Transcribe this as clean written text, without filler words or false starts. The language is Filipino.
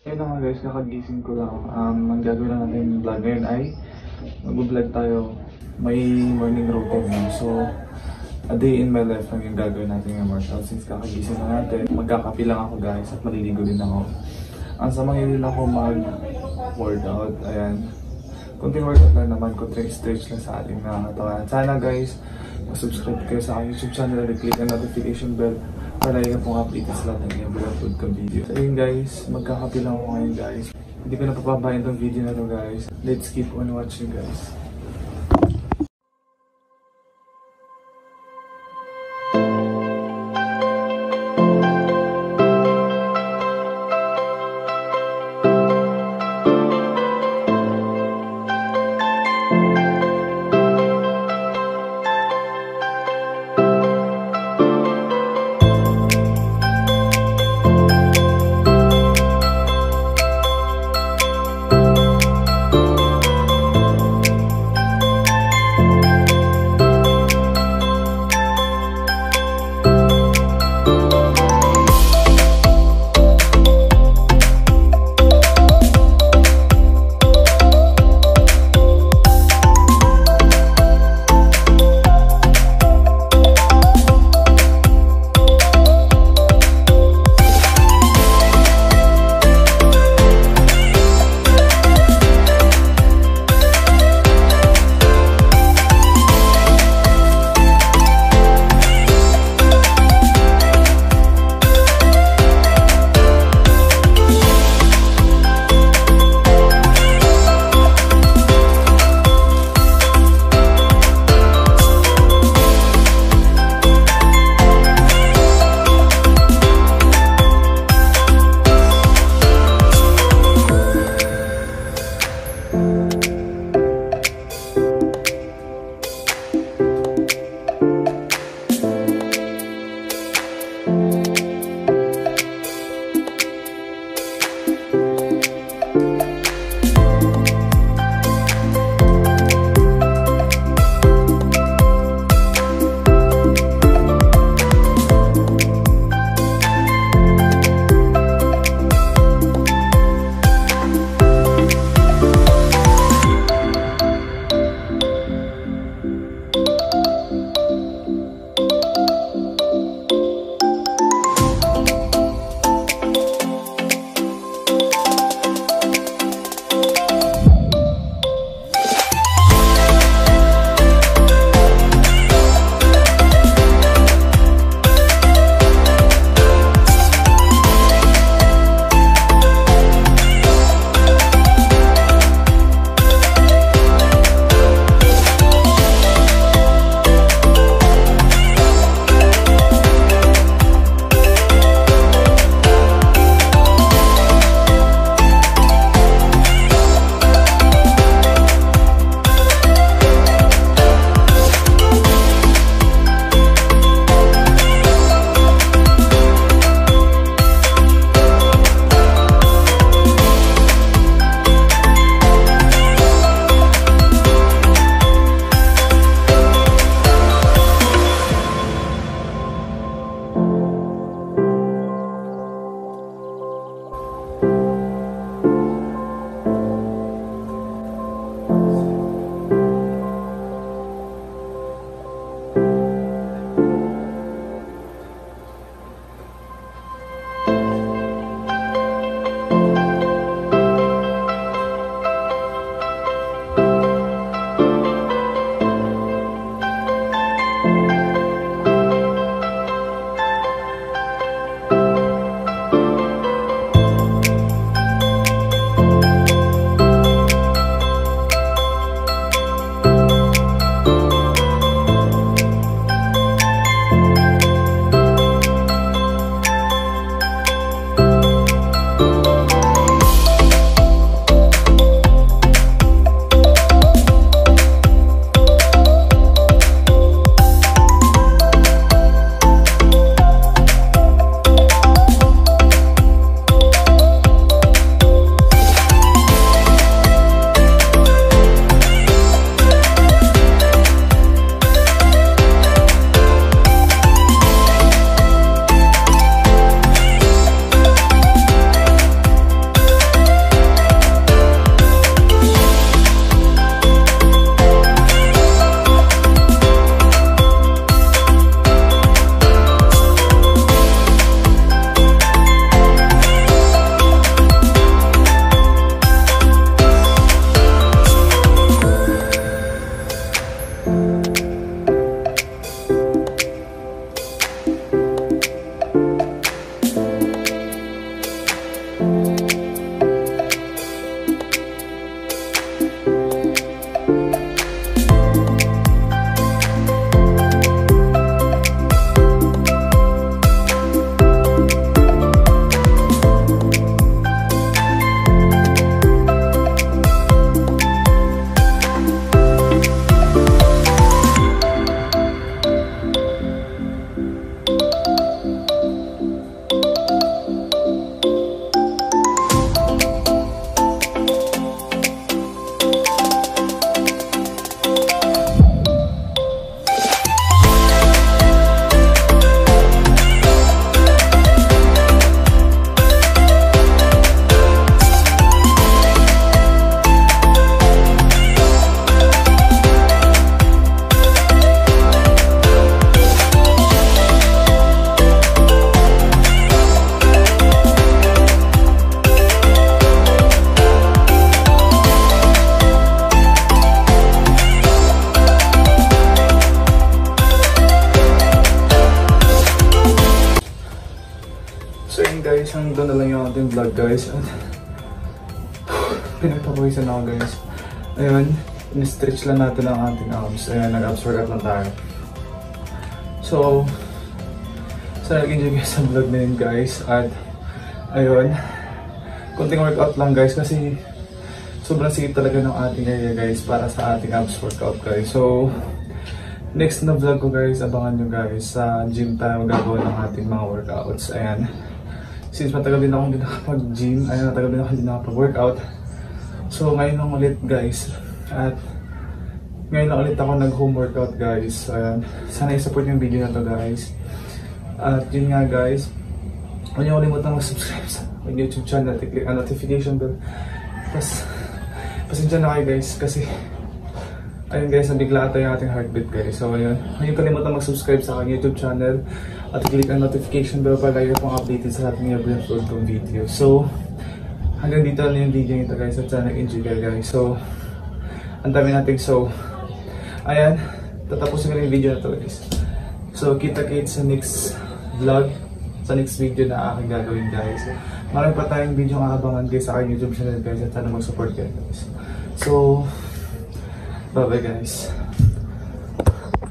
Ayun na nga guys, kakagising ko lang. Ang gagawin lang natin yung vlog ngayon ay mag-vlog tayo. May morning routine na. So, a day in my life lang yung gagawin natin ng workout. Since kakagising na natin, magkakapi lang ako guys at maliligo din ako. Ang samahin din ako mag-workout. Ayan. Kunting workout lang naman, kunting stretch lang sa ating nakakatawan. Sana guys, mag-subscribe kayo sa aking YouTube channel at click ang notification bell para yung pong update sa lahat ng upload ko video. So yun guys, magkakapi lang ako ngayon guys. Hindi ko na papabayan tong video na to guys. Let's keep on watching guys. ayun guys, hanggang na lang yung ating vlog guys. At pinagpapawisan ako guys. Ayun, in-stretch lang natin ang ating arms. Ayun, nag-abs workout lang tayo. So, sana nag-enjoy guys sa vlog na yun guys. At ayun, konting workout lang guys kasi sobrang sikip talaga ng ating area guys para sa ating abs workout guys. So, next na vlog ko guys, abangan nyo guys. Sa gym tayo gagawa ng ating mga workouts. Ayan. Since matagal din ako hindi nakapag-gym, ayun, matagal din ako hindi nakapag-workout. So, ngayon lang ulit guys. At ngayon lang ulit ako nag-home workout guys. Ayan. Sana i-support yung video na to guys. At yun nga guys, huwag niyo kalimutan mag-subscribe sa YouTube channel at i-click ang notification bell. Tapos, pasensya na kayo guys kasi ayun guys, nabigla ata yung ating heartbeat guys. So ayun, huwag niyo kalimutan mag-subscribe sa aking YouTube channel at i-click ang notification bell para kayo pong updated sa ating every-upload kong video. So, hanggang dito na yung video nito guys at sana nag-enjoy kayo guys. So, ang dami natin. So, ayan, tatapusin ko na yung video na to guys. So, kita-kits sa next vlog, sa next video na aking gagawin guys. Marami pa tayong video ang aabangan guys sa aking YouTube channel guys at sana mag-support kayo guys. So, bye bye guys.